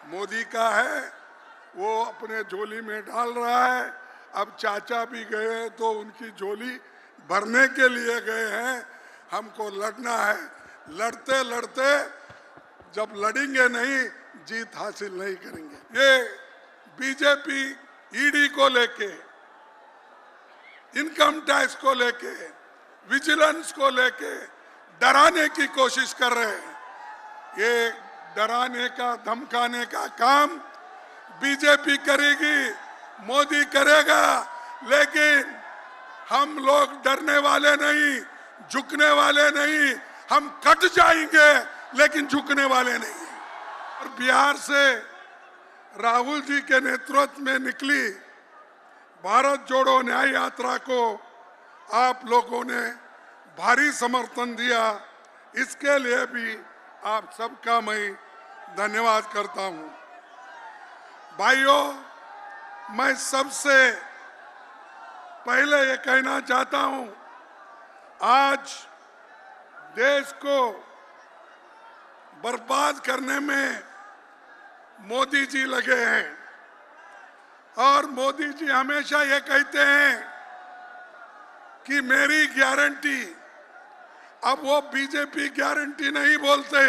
मोदी का है वो अपने झोली में डाल रहा है। अब चाचा भी गए तो उनकी झोली भरने के लिए गए हैं। हमको लड़ना है, लड़ते लड़ते जब लड़ेंगे नहीं जीत हासिल नहीं करेंगे। ये बीजेपी ईडी को लेके, इनकम टैक्स को लेके, विजिलेंस को लेके डराने की कोशिश कर रहे हैं। ये डराने का धमकाने का काम बीजेपी करेगी, मोदी करेगा, लेकिन हम लोग डरने वाले नहीं, झुकने वाले नहीं। हम कट जाएंगे लेकिन झुकने वाले नहीं। और बिहार से राहुल जी के नेतृत्व में निकली भारत जोड़ो न्याय यात्रा को आप लोगों ने भारी समर्थन दिया, इसके लिए भी आप सबका मैं धन्यवाद करता हूं। भाइयों, मैं सबसे पहले ये कहना चाहता हूं, आज देश को बर्बाद करने में मोदी जी लगे हैं। और मोदी जी हमेशा ये कहते हैं कि मेरी गारंटी। अब वो बीजेपी गारंटी नहीं बोलते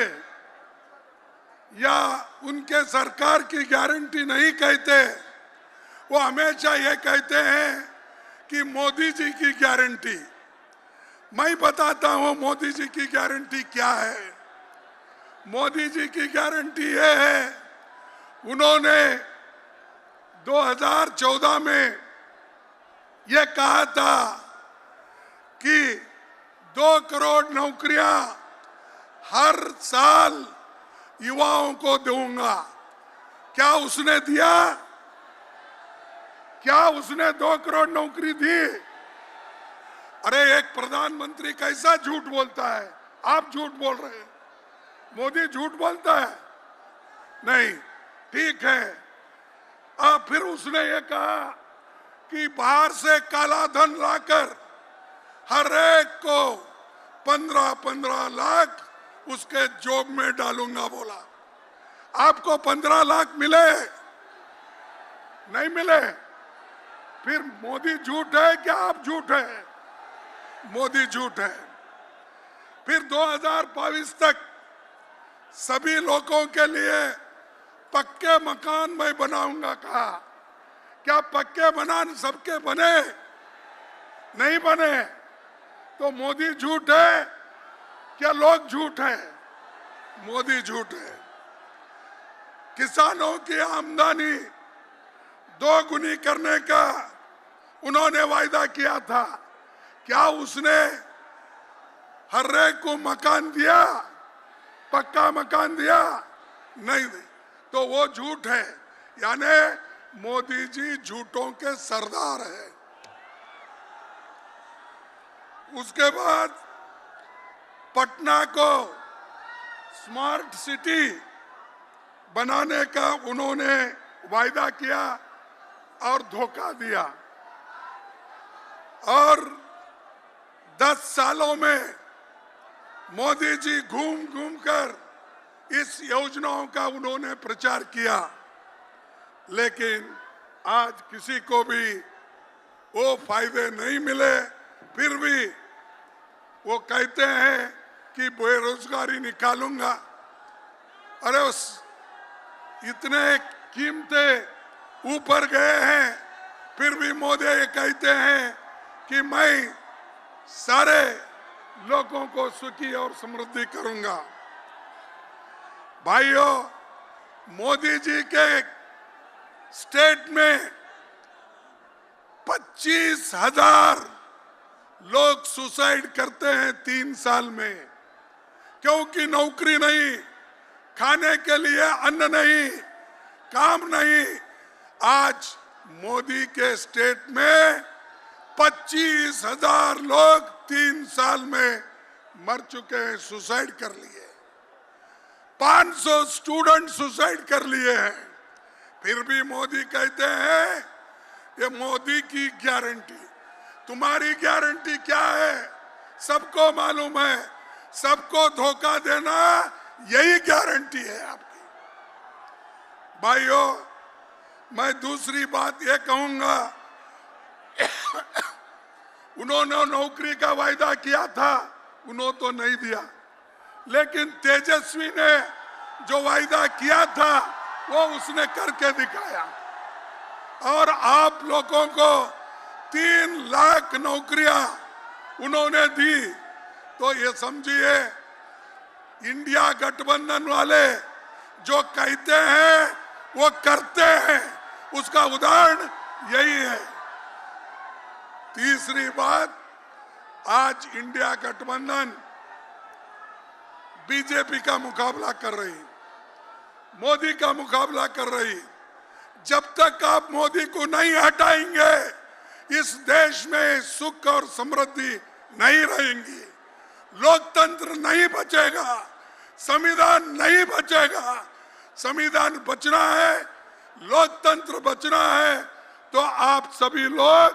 या उनके सरकार की गारंटी नहीं कहते, वो हमेशा ये कहते हैं कि मोदी जी की गारंटी। मैं बताता हूं मोदी जी की गारंटी क्या है। मोदी जी की गारंटी ये है, उन्होंने 2014 में ये कहा था कि 2 करोड़ नौकरियां हर साल युवाओं को दूंगा। क्या उसने दिया? क्या उसने 2 करोड़ नौकरी दी? अरे एक प्रधानमंत्री कैसा झूठ बोलता है? आप झूठ बोल रहे हैं, मोदी झूठ बोलता है? नहीं, ठीक है। अब फिर उसने ये कहा कि बाहर से काला धन लाकर हर एक को 15-15 लाख उसके जॉब में डालूंगा बोला। आपको 15 लाख मिले? नहीं मिले। फिर मोदी झूठ है क्या आप झूठ है? मोदी झूठ है। फिर 2022 तक सभी लोगों के लिए पक्के मकान मैं बनाऊंगा कहा। क्या पक्के मकान सबके बने? नहीं बने। तो मोदी झूठ है क्या लोग झूठ है? मोदी झूठ है। किसानों की आमदनी 2 गुनी करने का उन्होंने वायदा किया था। क्या उसने हर एक को मकान दिया? पक्का मकान दिया? नहीं। तो वो झूठ है। यानी मोदी जी झूठों के सरदार है। उसके बाद पटना को स्मार्ट सिटी बनाने का उन्होंने वायदा किया और धोखा दिया। और 10 सालों में मोदी जी घूम घूम कर इस योजनाओं का उन्होंने प्रचार किया, लेकिन आज किसी को भी वो फायदे नहीं मिले। फिर भी वो कहते हैं कि बेरोजगारी निकालूंगा। अरे उस इतने कीमतें ऊपर गए हैं, फिर भी मोदी ये कहते हैं कि मैं सारे लोगों को सुखी और समृद्धि करूंगा। भाइयों, मोदी जी के स्टेट में 25,000 लोग सुसाइड करते हैं 3 साल में, क्योंकि नौकरी नहीं, खाने के लिए अन्न नहीं, काम नहीं। आज मोदी के स्टेट में 25,000 लोग 3 साल में मर चुके हैं, सुसाइड कर लिए। 500 स्टूडेंट सुसाइड कर लिए हैं। फिर भी मोदी कहते हैं ये मोदी की गारंटी। तुम्हारी गारंटी क्या है? सबको मालूम है, सबको धोखा देना यही गारंटी है आपकी। भाइयों, मैं दूसरी बात ये कहूंगा, उन्होंने नौकरी का वायदा किया था, उन्होंने तो नहीं दिया, लेकिन तेजस्वी ने जो वायदा किया था वो उसने करके दिखाया। और आप लोगों को 3 लाख नौकरियां उन्होंने दी, तो ये समझिए इंडिया गठबंधन वाले जो कहते हैं वो करते हैं, उसका उदाहरण यही है। तीसरी बात, आज इंडिया गठबंधन बीजेपी का मुकाबला कर रही, मोदी का मुकाबला कर रही। जब तक आप मोदी को नहीं हटाएंगे, इस देश में सुख और समृद्धि नहीं रहेंगी, लोकतंत्र नहीं बचेगा, संविधान नहीं बचेगा। संविधान बचना है, लोकतंत्र बचना है, तो आप सभी लोग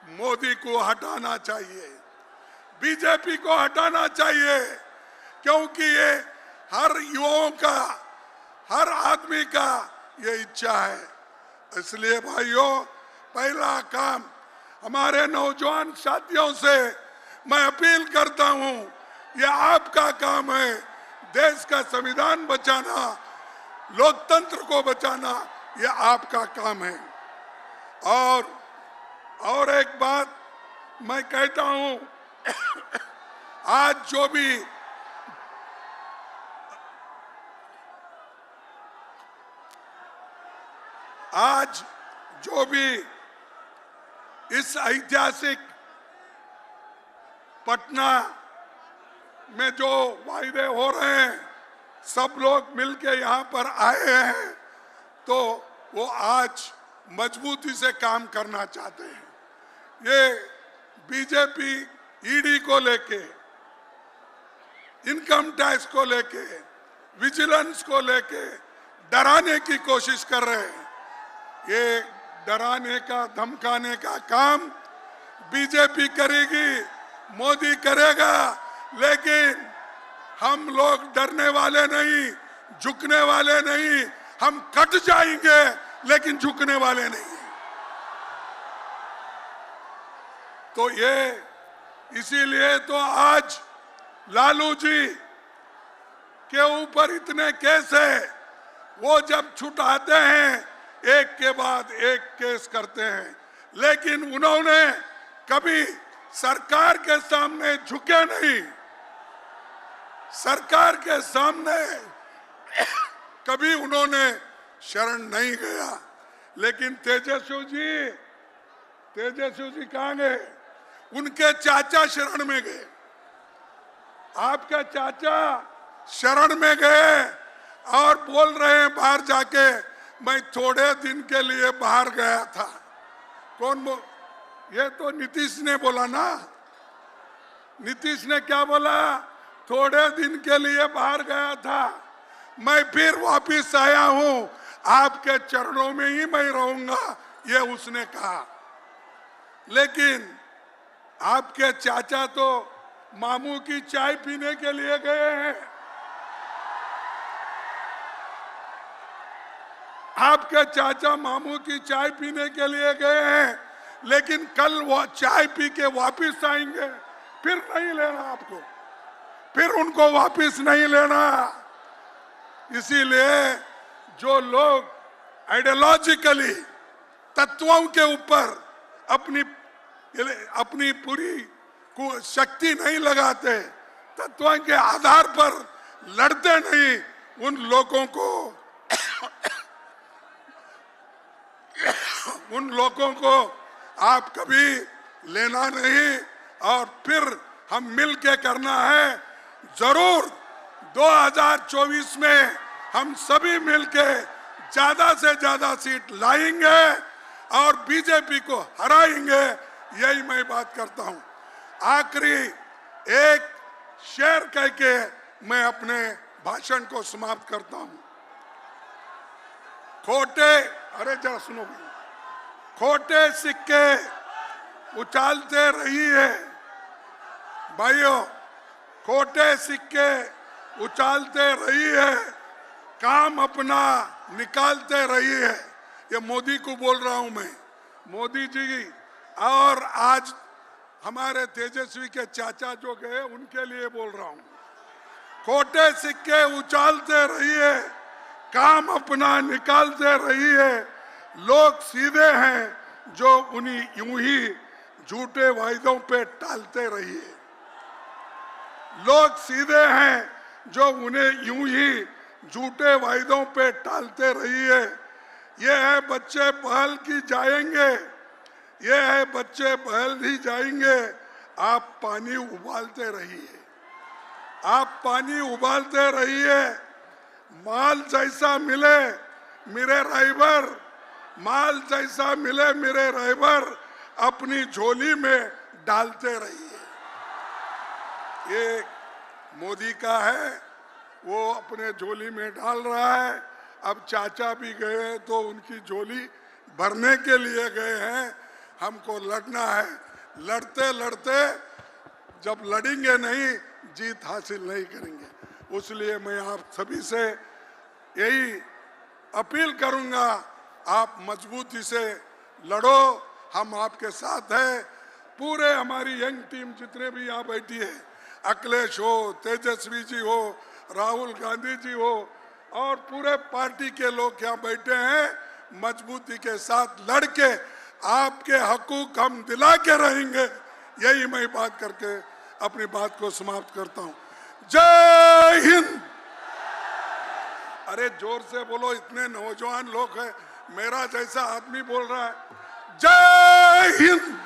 मोदी को हटाना चाहिए, बीजेपी को हटाना चाहिए, क्योंकि ये हर युवाओं का, हर आदमी का ये इच्छा है। इसलिए भाइयों, पहला काम हमारे नौजवान साथियों से मैं अपील करता हूं, ये आपका काम है, देश का संविधान बचाना, लोकतंत्र को बचाना, ये आपका काम है। और एक बात मैं कहता हूं, आज जो भी इस ऐतिहासिक पटना में जो वायदे हो रहे हैं, सब लोग मिलके यहाँ पर आए हैं, तो वो आज मजबूती से काम करना चाहते हैं। ये बीजेपी ईडी को लेके, इनकम टैक्स को लेके, विजिलेंस को लेके डराने की कोशिश कर रहे हैं। ये डराने का, धमकाने का काम बीजेपी करेगी, मोदी करेगा, लेकिन हम लोग डरने वाले नहीं, झुकने वाले नहीं। हम कट जाएंगे लेकिन झुकने वाले नहीं। तो ये इसीलिए तो आज लालू जी के ऊपर इतने केस है, वो जब छुटाते हैं एक के बाद एक केस करते हैं, लेकिन उन्होंने कभी सरकार के सामने झुके नहीं, सरकार के सामने कभी उन्होंने शरण नहीं गया। लेकिन तेजस्वी जी कहाँ गए? उनके चाचा शरण में गए, आपके चाचा शरण में गए और बोल रहे हैं बाहर जाके, मैं थोड़े दिन के लिए बाहर गया था। ये तो नीतीश ने बोला ना, नीतीश ने क्या बोला? थोड़े दिन के लिए बाहर गया था, मैं फिर वापिस आया हूं, आपके चरणों में ही मैं रहूंगा, ये उसने कहा। लेकिन आपके चाचा तो मामू की चाय पीने के लिए गए हैं, आपके चाचा मामू की चाय पीने के लिए गए हैं, लेकिन कल वो चाय पी के वापिस आएंगे, फिर नहीं लेना आपको, फिर उनको वापिस नहीं लेना। इसीलिए जो लोग आइडियोलॉजिकली तत्वों के ऊपर अपनी पूरी शक्ति नहीं लगाते, तत्वों के आधार पर लड़ते नहीं, उन लोगों को आप कभी लेना नहीं। और फिर हम मिल के करना है, जरूर 2024 में हम सभी मिलके ज्यादा से ज्यादा सीट लाएंगे और बीजेपी को हराएंगे, यही मैं बात करता हूं। आखिरी एक शेर कह के मैं अपने भाषण को समाप्त करता हूं। अरे जरा सुनो, खोटे सिक्के उछालते रही है भाइयों, खोटे सिक्के उछालते रही है, काम अपना निकालते रहिए। ये मोदी को बोल रहा हूं मैं, मोदी जी, और आज हमारे तेजस्वी के चाचा जो गए उनके लिए बोल रहा हूं, खोटे सिक्के उछालते रहिए, काम अपना निकालते रहिए। लोग सीधे हैं जो उन्हीं यूं ही झूठे वायदों पे टालते रहिए। लोग सीधे हैं जो उन्हें यूं ही झूठे वायदों पे टालते रहिए। ये है बच्चे पहल की जाएंगे, ये है बच्चे पहल ही जाएंगे। आप पानी उबालते रहिए, आप पानी उबालते रहिए। माल जैसा मिले मेरे राइबर, माल जैसा मिले मेरे राइबर, अपनी झोली में डालते रहिए। ये मोदी का है, वो अपने झोली में डाल रहा है। अब चाचा भी गए हैं तो उनकी झोली भरने के लिए गए हैं। हमको लड़ना है, लड़ते लड़ते जब लड़ेंगे नहीं, जीत हासिल नहीं करेंगे। इसलिए मैं आप सभी से यही अपील करूंगा, आप मजबूती से लड़ो, हम आपके साथ हैं। पूरे हमारी यंग टीम जितने भी यहाँ बैठी है, अखिलेश हो, तेजस्वी जी हो, राहुल गांधी जी हो, और पूरे पार्टी के लोग यहाँ बैठे हैं। मजबूती के साथ लड़के आपके हकूक हम दिला के रहेंगे। यही मैं बात करके अपनी बात को समाप्त करता हूं। जय हिंद। अरे जोर से बोलो, इतने नौजवान लोग हैं, मेरा जैसा आदमी बोल रहा है। जय हिंद।